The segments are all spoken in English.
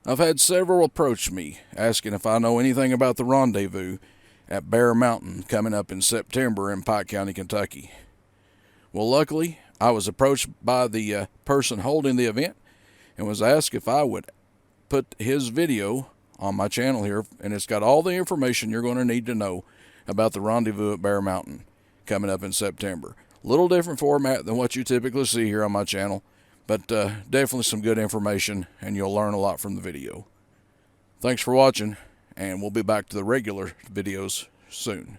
I've had several approach me asking if I know anything about the Rendezvous at Bear Mountain coming up in September in Pike County, Kentucky. Well, luckily, I was approached by the person holding the event and was asked if I would put his video on my channel here, and it's got all the information you're going to need to know about the Rendezvous at Bear Mountain coming up in September. A little different format than what you typically see here on my channel, but definitely some good information, and you'll learn a lot from the video. Thanks for watching, and we'll be back to the regular videos soon.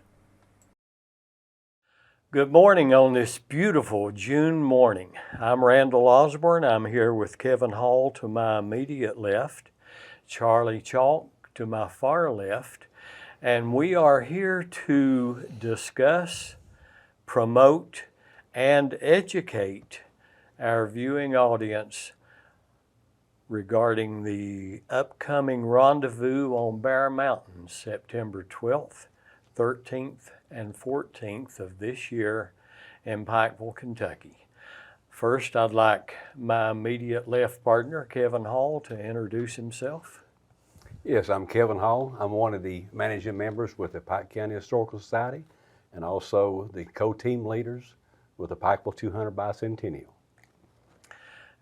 Good morning on this beautiful June morning. I'm Randall Osborne. I'm here with Kevin Hall to my immediate left, Charlie Chalk to my far left, and we are here to discuss, promote, and educate our viewing audience regarding the upcoming Rendezvous on Bear Mountain, September 12th, 13th, and 14th of this year in Pikeville, Kentucky. First, I'd like my immediate left partner, Kevin Hall, to introduce himself. Yes, I'm Kevin Hall. I'm one of the managing members with the Pike County Historical Society and also the co-team leaders with the Pikeville 200 Bicentennial.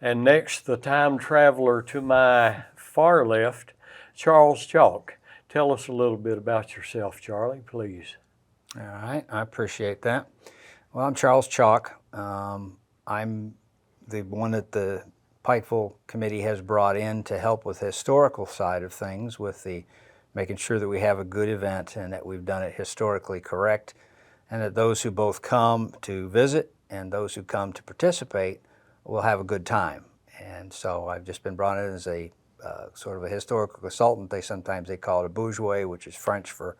And next, the time traveler to my far left, Charles Chalk. Tell us a little bit about yourself, Charlie, please. All right, I appreciate that. Well, I'm Charles Chalk. I'm the one that the Pikeville Committee has brought in to help with the historical side of things, with the making sure that we have a good event and that we've done it historically correct, and that those who both come to visit and those who come to participate will have a good time. And so I've just been brought in as a sort of a historical consultant. Sometimes they call it a bourgeois, which is French for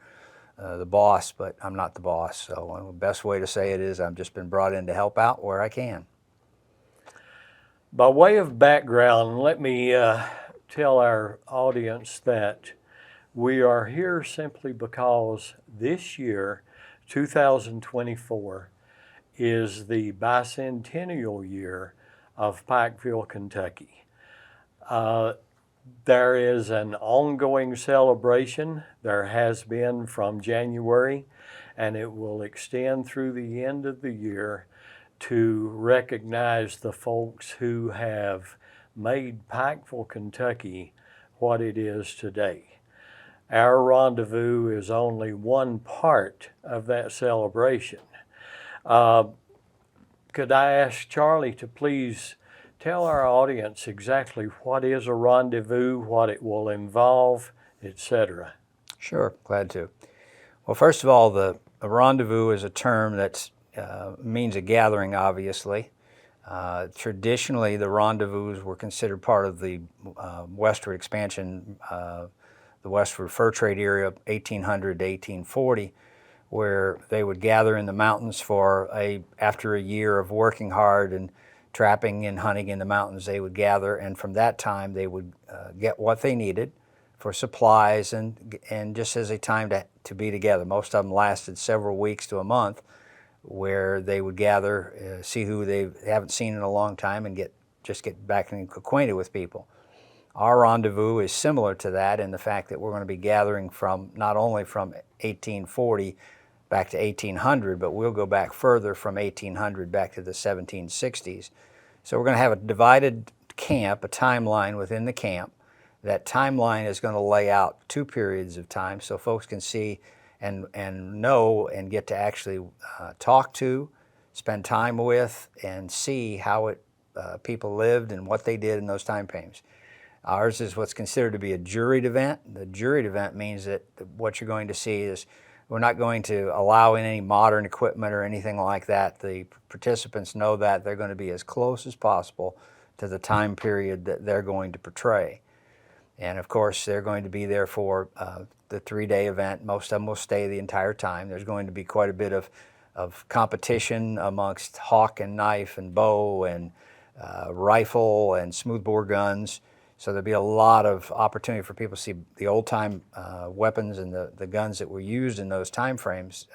the boss, but I'm not the boss. So the best way to say it is I've just been brought in to help out where I can. By way of background, let me tell our audience that we are here simply because this year, 2024, is the bicentennial year of Pikeville, Kentucky. There is an ongoing celebration. There has been from January, and it will extend through the end of the year to recognize the folks who have made Pikeville, Kentucky what it is today. Our Rendezvous is only one part of that celebration. Could I ask Charlie to please tell our audience exactly what is a rendezvous, what it will involve, etc.? Sure, glad to. Well, first of all, a rendezvous is a term that means a gathering, obviously. Traditionally, the rendezvous were considered part of the westward expansion, the westward fur trade era of 1800 to 1840, where they would gather in the mountains for after a year of working hard and trapping and hunting in the mountains. They would gather, and from that time they would get what they needed for supplies and just as a time to be together. Most of them lasted several weeks to a month, where they would gather, see who they haven't seen in a long time, and get back and acquainted with people. Our rendezvous is similar to that in the fact that we're going to be gathering from not only from 1840 back to 1800, but we'll go back further from 1800 back to the 1760s. So we're going to have a divided camp, a timeline within the camp. That timeline is going to lay out 2 periods of time so folks can see and know and get to actually talk to, spend time with, and see how people lived and what they did in those time frames. Ours is what's considered to be a juried event. The juried event means that what you're going to see is we're not going to allow in any modern equipment or anything like that. The participants know that they're going to be as close as possible to the time period that they're going to portray. And of course, they're going to be there for the 3-day event. Most of them will stay the entire time. There's going to be quite a bit of competition amongst hawk and knife and bow and rifle and smoothbore guns. So there'll be a lot of opportunity for people to see the old-time weapons and the guns that were used in those time frames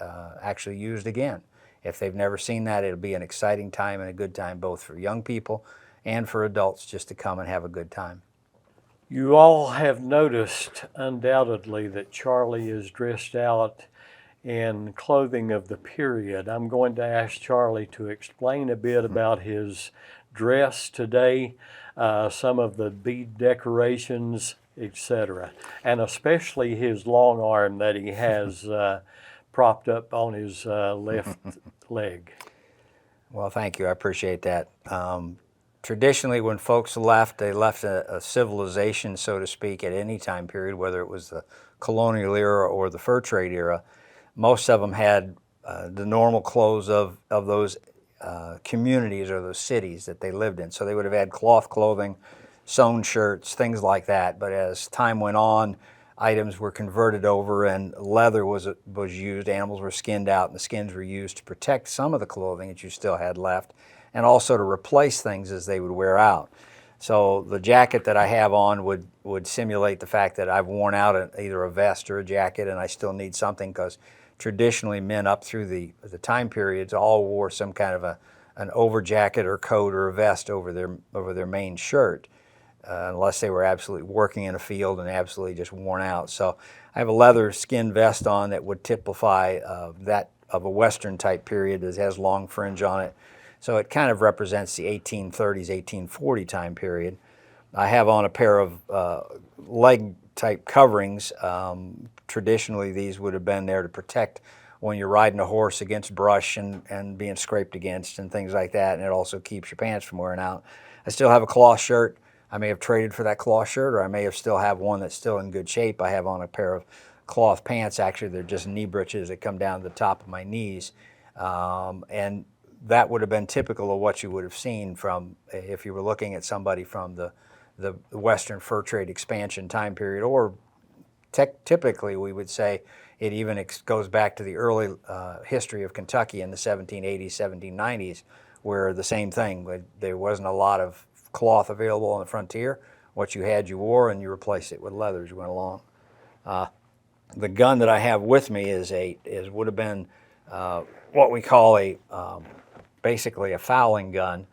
actually used again. If they've never seen that, it'll be an exciting time and a good time both for young people and for adults just to come and have a good time. You all have noticed undoubtedly that Charlie is dressed out in clothing of the period. I'm going to ask Charlie to explain a bit about his dress today, some of the bead decorations, etc., and especially his long arm that he has propped up on his left leg. Well, thank you. I appreciate that. Traditionally, when folks left, they left a civilization, so to speak, at any time period, whether it was the colonial era or the fur trade era. Most of them had the normal clothes of those communities or those cities that they lived in. So they would have had cloth clothing, sewn shirts, things like that. But as time went on, items were converted over and leather was used. Animals were skinned out and the skins were used to protect some of the clothing that you still had left and also to replace things as they would wear out. So the jacket that I have on would simulate the fact that I've worn out either a vest or a jacket and I still need something, because traditionally men up through the time periods all wore some kind of an over jacket or coat or a vest over their main shirt. Unless they were absolutely working in a field and absolutely just worn out. So I have a leather skin vest on that would typify that of a Western type period that has long fringe on it. So it kind of represents the 1830s, 1840 time period. I have on a pair of leg type coverings. Traditionally these would have been there to protect when you're riding a horse against brush and being scraped against and things like that, and it also keeps your pants from wearing out. I still have a cloth shirt. I may have traded for that cloth shirt, or I may have still have one that's still in good shape. I have on a pair of cloth pants. Actually, they're just knee breeches that come down to the top of my knees. And that would have been typical of what you would have seen from, if you were looking at somebody from the Western fur trade expansion time period, or typically we would say it even goes back to the early history of Kentucky in the 1780s, 1790s, where the same thing, there wasn't a lot of cloth available on the frontier. What you had, you wore, and you replaced it with leather as you went along. The gun that I have with me would have been what we call basically a fowling gun.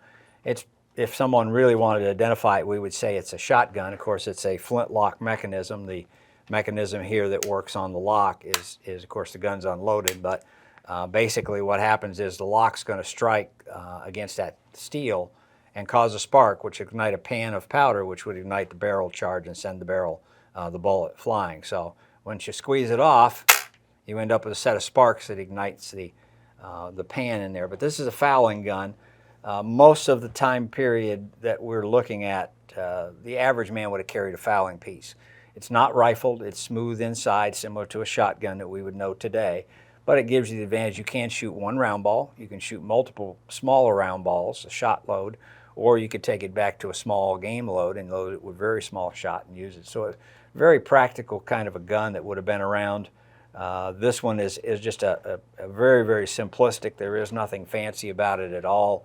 If someone really wanted to identify it, we would say it's a shotgun. Of course, it's a flintlock mechanism. The mechanism here that works on the lock is of course the gun's unloaded, but basically what happens is the lock's going to strike against that steel and cause a spark, which ignite a pan of powder, which would ignite the barrel charge and send the bullet flying. So once you squeeze it off, you end up with a set of sparks that ignites the pan in there. But this is a fowling gun. Most of the time period that we're looking at, the average man would have carried a fowling piece. It's not rifled, it's smooth inside, similar to a shotgun that we would know today. But it gives you the advantage you can shoot one round ball, you can shoot multiple smaller round balls, a shot load, or you could take it back to a small game load and load it with very small shot and use it. So a very practical kind of a gun that would have been around. This one is just a very, very simplistic. There is nothing fancy about it at all.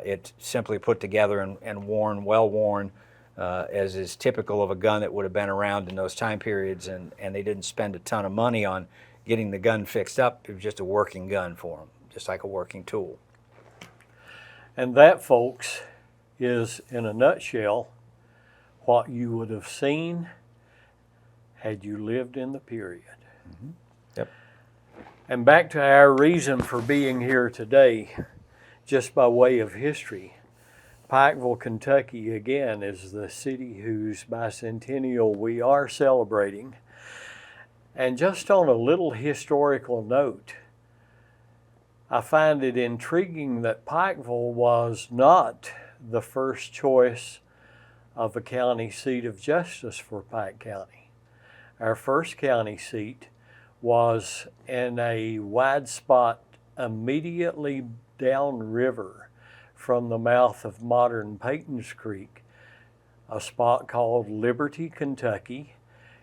It's simply put together and worn, well worn, as is typical of a gun that would have been around in those time periods, and they didn't spend a ton of money on getting the gun fixed up. It was just a working gun for them, just like a working tool. And that, folks, is in a nutshell what you would have seen had you lived in the period. Mm-hmm. Yep. And back to our reason for being here today, just by way of history. Pikeville, Kentucky, again, is the city whose bicentennial we are celebrating. And just on a little historical note, I find it intriguing that Pikeville was not the first choice of a county seat of justice for Pike County. Our first county seat was in a wide spot immediately downriver from the mouth of modern Peyton's Creek, a spot called Liberty, Kentucky.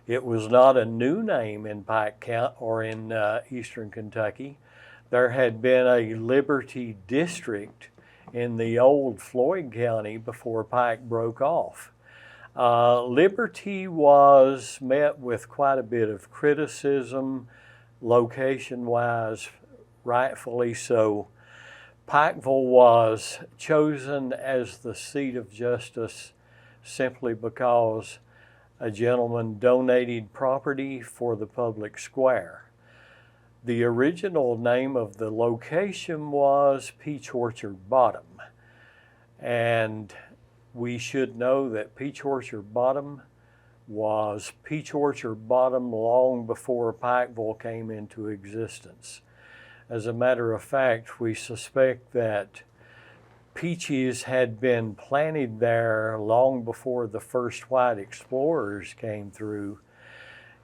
It was not a new name in Pike County or in eastern Kentucky. There had been a Liberty district in the old Floyd County before Pike broke off. Liberty was met with quite a bit of criticism, location-wise, rightfully so. Pikeville was chosen as the seat of justice simply because a gentleman donated property for the public square. The original name of the location was Peach Orchard Bottom, and we should know that Peach Orchard Bottom was Peach Orchard Bottom long before Pikeville came into existence. As a matter of fact, we suspect that peaches had been planted there long before the first white explorers came through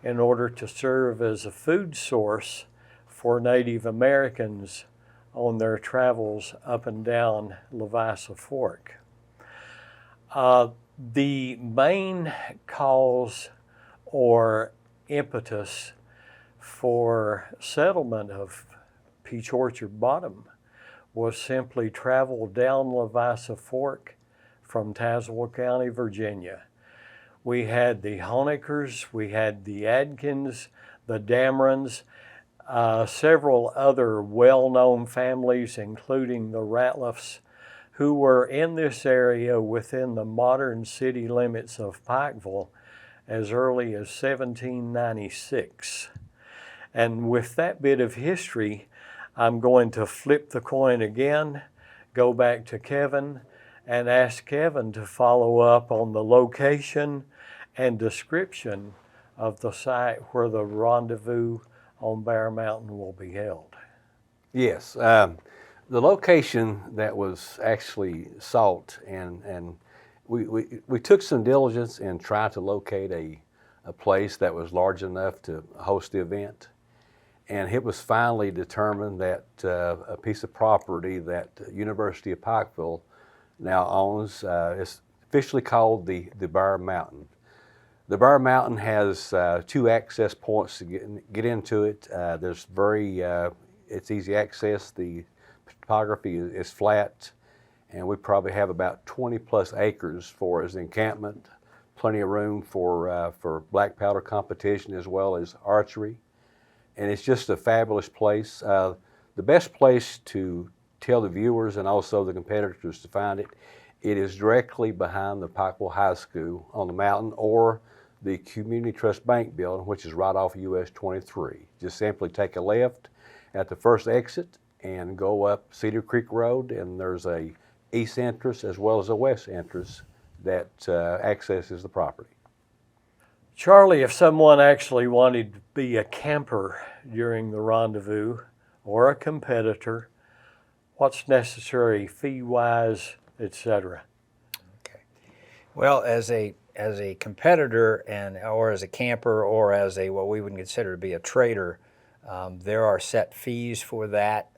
in order to serve as a food source for Native Americans on their travels up and down Levisa Fork. The main cause or impetus for settlement of Peach Orchard Bottom was simply travel down Levisa Fork from Tazewell County, Virginia. We had the Honeckers, we had the Adkins, the Damerons, several other well-known families, including the Ratliffs, who were in this area within the modern city limits of Pikeville as early as 1796. And with that bit of history, I'm going to flip the coin again, go back to Kevin, and ask Kevin to follow up on the location and description of the site where the rendezvous on Bear Mountain will be held. Yes, the location that was actually sought, and we took some diligence in trying to locate a place that was large enough to host the event. And it was finally determined that a piece of property that University of Pikeville now owns is officially called the Bear Mountain. The Bear Mountain has two access points to get into it. It's easy access. The topography is flat, and we probably have about 20 plus acres for as an encampment. Plenty of room for black powder competition as well as archery. And it's just a fabulous place. The best place to tell the viewers and also the competitors to find it, it is directly behind the Pikeville High School on the mountain, or the Community Trust Bank building, which is right off US 23. Just simply take a left at the first exit and go up Cedar Creek Road, and there's a east entrance as well as a west entrance that accesses the property. Charlie, if someone actually wanted to be a camper during the rendezvous or a competitor, what's necessary fee-wise, etc.? Okay. Well, as a competitor or as a camper or as what we would consider to be a trader, there are set fees for that.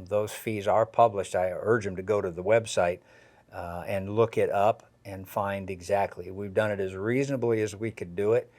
Those fees are published. I urge them to go to the website and look it up and find exactly. We've done it as reasonably as we could do it.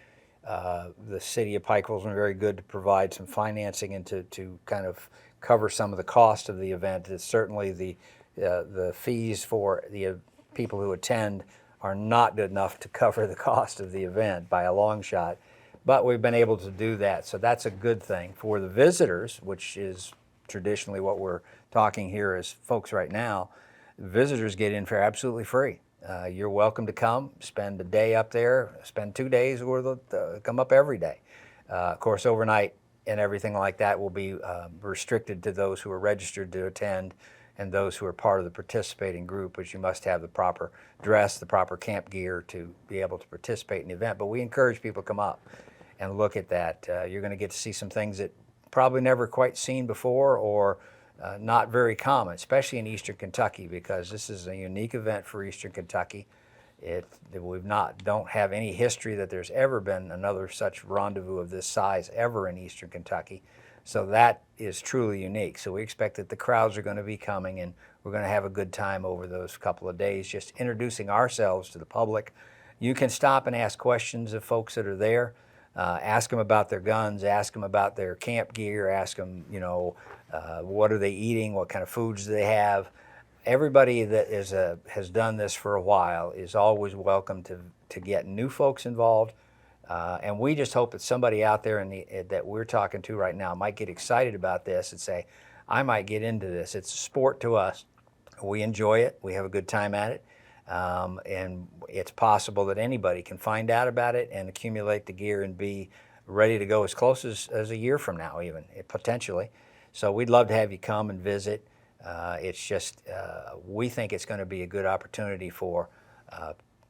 The city of Pikeville's been very good to provide some financing and to kind of cover some of the cost of the event. It's certainly the fees for the people who attend are not good enough to cover the cost of the event by a long shot, but we've been able to do that, so that's a good thing. For the visitors, which is traditionally what we're talking here as folks right now, visitors get in for absolutely free. You're welcome to come, spend a day up there, spend 2 days, or come up every day. Of course, overnight and everything like that will be restricted to those who are registered to attend and those who are part of the participating group, which you must have the proper dress, the proper camp gear to be able to participate in the event. But we encourage people to come up and look at that. You're going to get to see some things that probably never quite seen before, or not very common, especially in Eastern Kentucky, because this is a unique event for Eastern Kentucky. Don't have any history that there's ever been another such rendezvous of this size ever in Eastern Kentucky. So that is truly unique. So we expect that the crowds are going to be coming, and we're going to have a good time over those couple of days, just introducing ourselves to the public. You can stop and ask questions of folks that are there. Ask them about their guns, ask them about their camp gear, ask them, what are they eating, what kind of foods do they have. Everybody that has done this for a while is always welcome to get new folks involved. And we just hope that somebody out there that we're talking to right now might get excited about this and say, I might get into this. It's a sport to us. We enjoy it. We have a good time at it. and it's possible that anybody can find out about it and accumulate the gear and be ready to go as close as a year from now, even potentially. So we'd love to have you come and visit. It's just, we think it's going to be a good opportunity for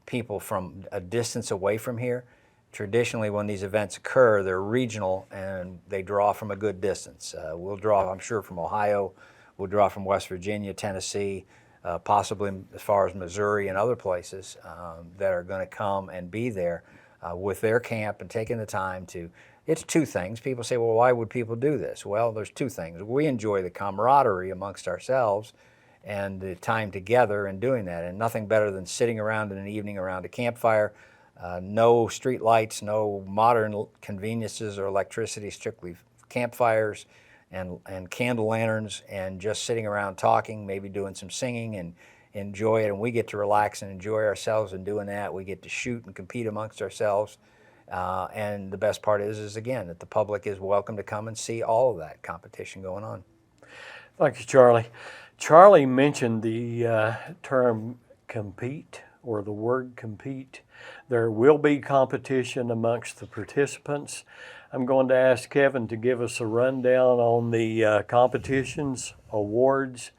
people from a distance away from here. Traditionally, when these events occur, they're regional and they draw from a good distance. We'll draw, I'm sure, from Ohio, we'll draw from West Virginia, Tennessee, possibly as far as Missouri and other places that are going to come and be there with their camp and taking the time to. It's two things. People say, well, why would people do this? Well, there's two things. We enjoy the camaraderie amongst ourselves and the time together and doing that, and nothing better than sitting around in an evening around a campfire. No street lights, no modern conveniences or electricity, strictly campfires and candle lanterns, and just sitting around talking, maybe doing some singing, and enjoy it. And we get to relax and enjoy ourselves in doing that. We get to shoot and compete amongst ourselves. And the best part is again, that the public is welcome to come and see all of that competition going on. Thank you, Charlie. Charlie mentioned the term compete, or the word compete. There will be competition amongst the participants. I'm going to ask Kevin to give us a rundown on the competitions, awards,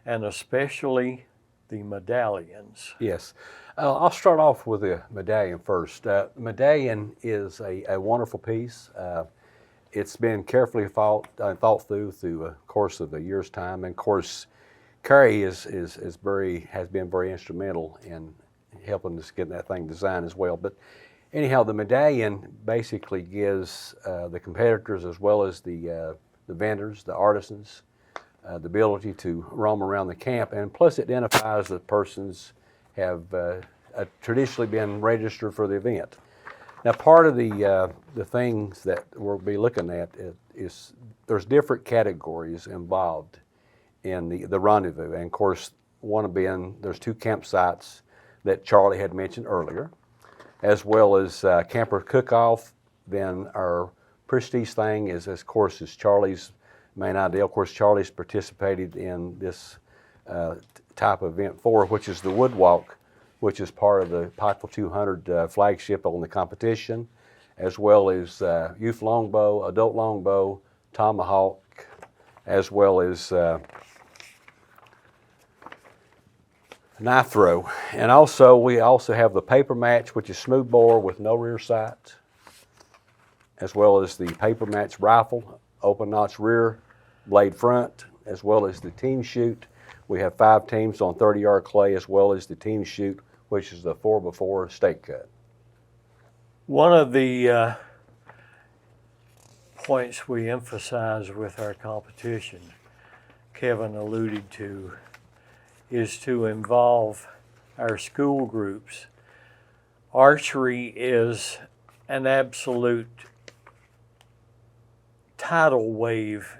and especially the medallions. Yes. I'll start off with the medallion first. Medallion is a wonderful piece. It's been carefully thought through a course of a year's time, and of course, Carrie has been very instrumental in helping us get that thing designed as well. But anyhow, the medallion basically gives the competitors, as well as the vendors, the artisans, the ability to roam around the camp, and plus it identifies that persons have traditionally been registered for the event. Now, part of the things that we'll be looking at is there's different categories involved in the rendezvous, and of course, one of being there's two campsites that Charlie had mentioned earlier, as well as camper cook-off. Then our prestige thing is, of course, is Charlie's main idea. Of course, Charlie's participated in this type of event before, which is the wood walk, which is part of the Pikeville 200 flagship on the competition, as well as youth longbow, adult longbow, tomahawk, as well as knife throw. And also, we also have the paper match, which is smoothbore with no rear sight, as well as the paper match rifle, open notch rear, blade front, as well as the team shoot. We have 5 teams on 30-yard clay, as well as the team shoot, which is the 4x4 stake cut. One of the points we emphasize with our competition, Kevin alluded to, is to involve our school groups. Archery is an absolute tidal wave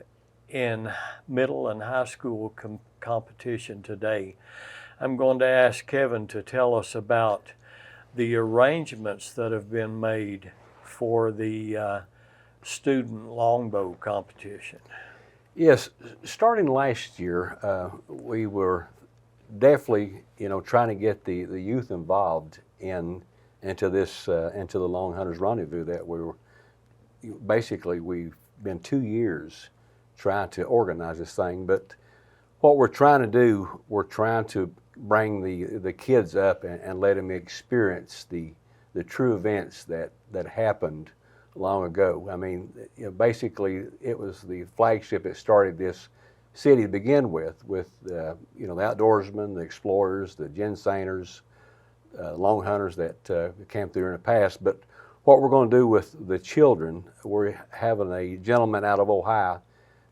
in middle and high school competition today. I'm going to ask Kevin to tell us about the arrangements that have been made for the student longbow competition. Yes, starting last year, we were definitely, trying to get the youth involved into the Long Hunters Rendezvous that we've been 2 years trying to organize this thing. But what we're trying to do, we're trying to bring the kids up and let them experience the true events that happened long ago. I mean, basically it was the flagship that started this city to begin with the outdoorsmen, the explorers, the ginseners, long hunters that came through in the past. But what we're going to do with the children, we're having a gentleman out of Ohio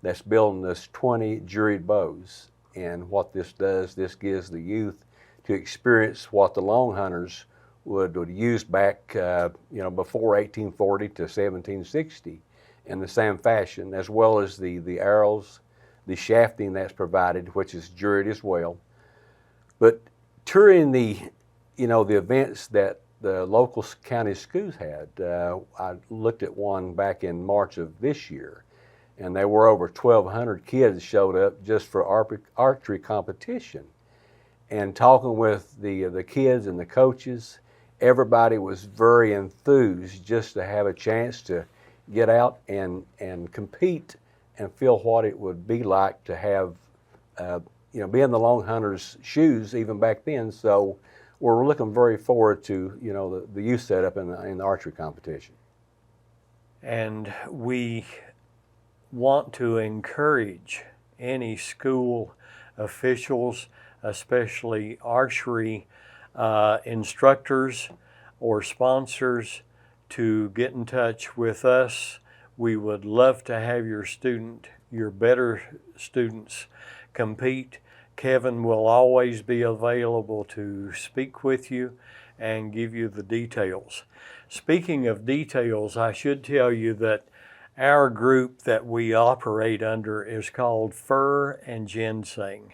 that's building this 20 juried bows. And what this does, this gives the youth to experience what the long hunters would use back, before 1840 to 1760 in the same fashion, as well as the arrows, the shafting that's provided, which is juried as well. But during the events that the local county schools had, I looked at one back in March of this year, and there were over 1,200 kids showed up just for archery competition. and talking with the kids and the coaches, everybody was very enthused just to have a chance to get out and compete and feel what it would be like to have, be in the long hunter's shoes even back then. So we're looking very forward to, the youth setup in the archery competition. And we want to encourage any school officials, especially archery instructors or sponsors, to get in touch with us. We would love to have your better students compete. Kevin will always be available to speak with you and give you the details. Speaking of details, I should tell you that our group that we operate under is called Fur and Ginseng.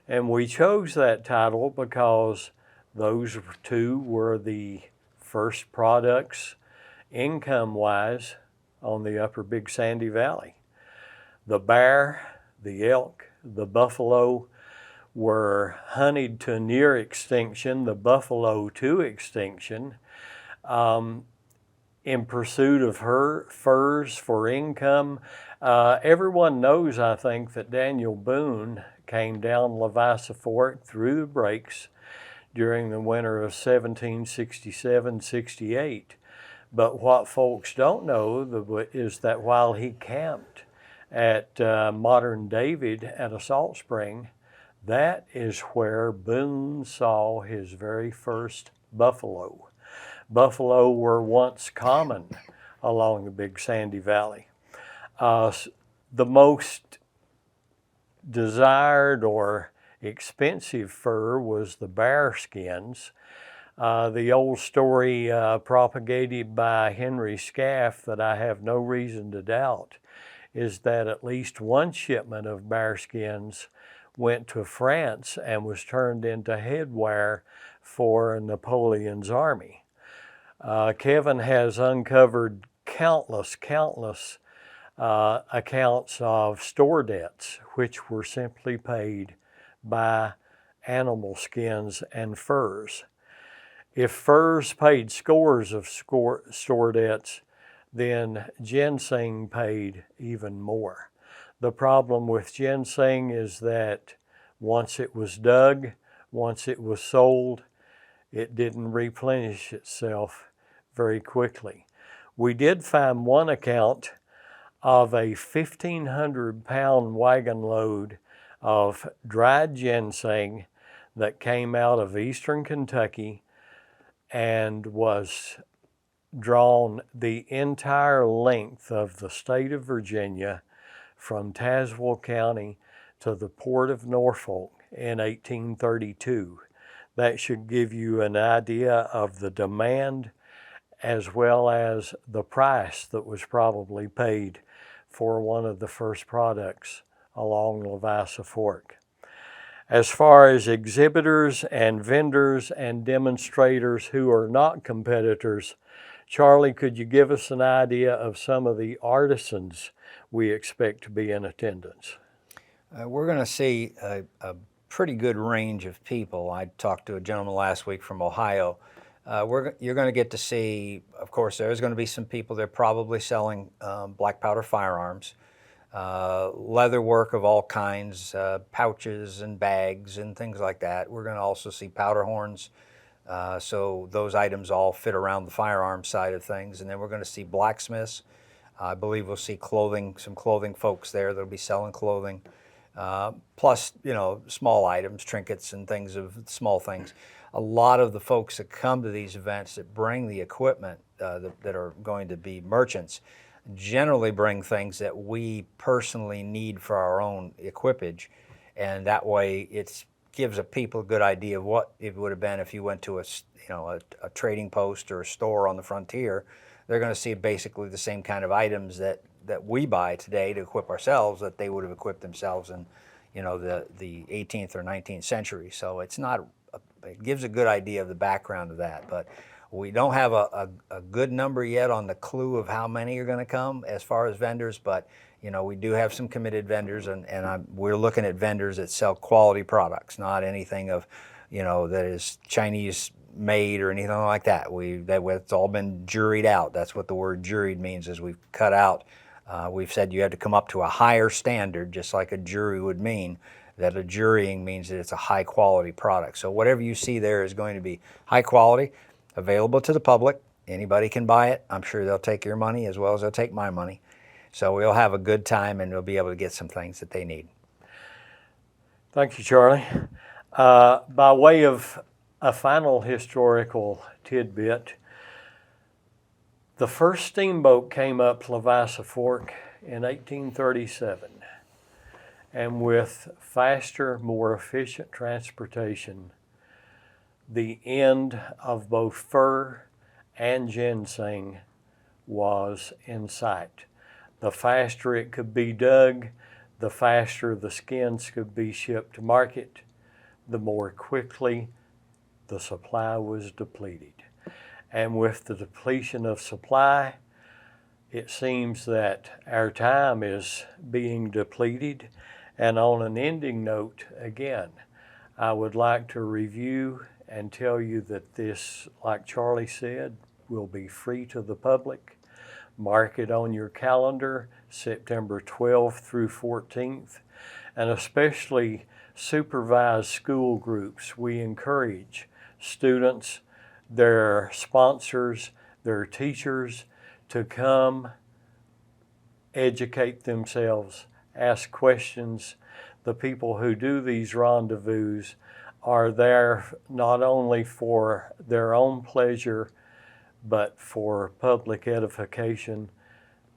And we chose that title because those two were the first products, income-wise, on the upper Big Sandy Valley. The bear, the elk, the buffalo were hunted to near extinction, the buffalo to extinction, in pursuit of furs for income. Everyone knows, I think, that Daniel Boone came down Leviathan Fork through the breaks during the winter of 1767-68. But what folks don't know is that while he camped at modern David at a salt spring, that is where Boone saw his very first buffalo. Buffalo were once common along the Big Sandy Valley. The most desired or expensive fur was the bear skins. The old story propagated by Henry Scaff that I have no reason to doubt is that at least one shipment of bear skins went to France and was turned into headwear for Napoleon's army. Kevin has uncovered countless accounts of store debts, which were simply paid by animal skins and furs. If furs paid scores of store debts, then ginseng paid even more. The problem with ginseng is that once it was dug, once it was sold, it didn't replenish itself very quickly. We did find one account of a 1,500-pound wagon load of dried ginseng that came out of eastern Kentucky and was drawn the entire length of the state of Virginia from Tazewell County to the port of Norfolk in 1832. That should give you an idea of the demand as well as the price that was probably paid for one of the first products along Leviathan Fork. As far as exhibitors and vendors and demonstrators who are not competitors, Charlie, could you give us an idea of some of the artisans we expect to be in attendance? We're going to see a pretty good range of people. I talked to a gentleman last week from Ohio. You're going to get to see, of course, there's going to be some people, they're probably selling black powder firearms, leather work of all kinds, pouches and bags and things like that. We're going to also see powder horns. So those items all fit around the firearm side of things. And then we're going to see blacksmiths. I believe we'll see some clothing folks there that'll be selling clothing. Plus, small items, trinkets and things small things. A lot of the folks that come to these events that bring the equipment that are going to be merchants generally bring things that we personally need for our own equipage. And that way it gives people a good idea of what it would have been if you went to a trading post or a store on the frontier. They're going to see basically the same kind of items that we buy today to equip ourselves that they would have equipped themselves in, the 18th or 19th century. So it gives a good idea of the background of that. But we don't have a good number yet on the clue of how many are going to come as far as vendors, but You know, we do have some committed vendors, and we're looking at vendors that sell quality products, not anything of, you know, that is Chinese made or anything like that. It's all been juried out. That's what the word juried means, is we've cut out. We've said you have to come up to a higher standard, just like a jury would mean. That a jurying means that it's a high quality product. So whatever you see there is going to be high quality, available to the public. Anybody can buy it. I'm sure they'll take your money as well as they'll take my money. So we'll have a good time, and we'll be able to get some things that they need. Thank you, Charlie. By way of a final historical tidbit, the first steamboat came up Leviathan Fork in 1837. And with faster, more efficient transportation, the end of both fur and ginseng was in sight. The faster it could be dug, the faster the skins could be shipped to market, the more quickly the supply was depleted. And with the depletion of supply, it seems that our time is being depleted. And on an ending note, again, I would like to review and tell you that this, like Charlie said, will be free to the public. Mark it on your calendar, September 12th through 14th, and especially supervised school groups. We encourage students, their sponsors, their teachers to come educate themselves, ask questions. The people who do these rendezvous are there not only for their own pleasure, but for public edification,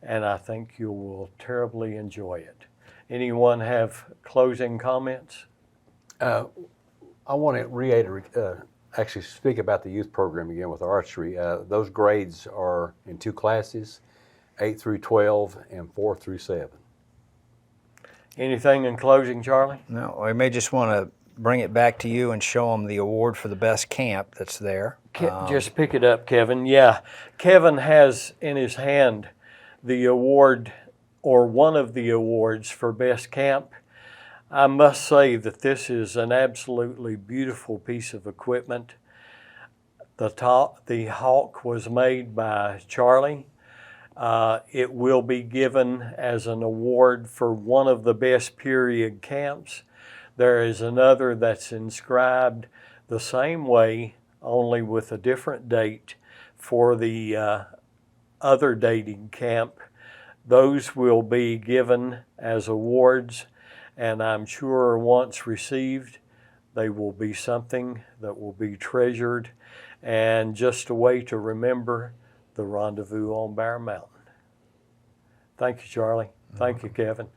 and I think you will terribly enjoy it. Anyone have closing comments? I want to reiterate, actually speak about the youth program again with archery. Those grades are in two classes, 8 through 12 and 4 through 7. Anything in closing, Charlie? No, we may just want to bring it back to you and show them the award for the best camp that's there. Just pick it up, Kevin. Yeah, Kevin has in his hand the award, or one of the awards for best camp. I must say that this is an absolutely beautiful piece of equipment. The Hawk was made by Charlie. It will be given as an award for one of the best period camps. There is another that's inscribed the same way, only with a different date, for the other dating camp. Those will be given as awards, and I'm sure once received, they will be something that will be treasured and just a way to remember the Rendezvous on Bear Mountain. Thank you, Charlie. Thank you, Kevin.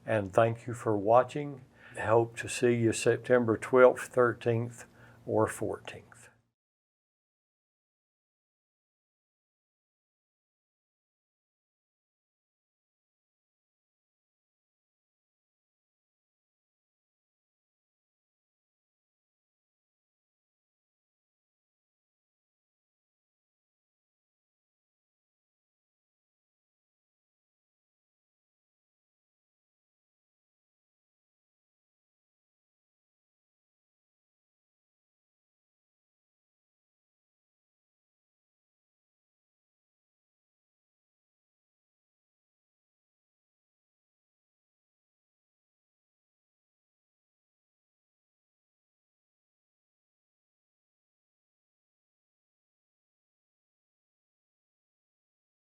And thank you for watching. Hope to see you September 12th, 13th, or 14th.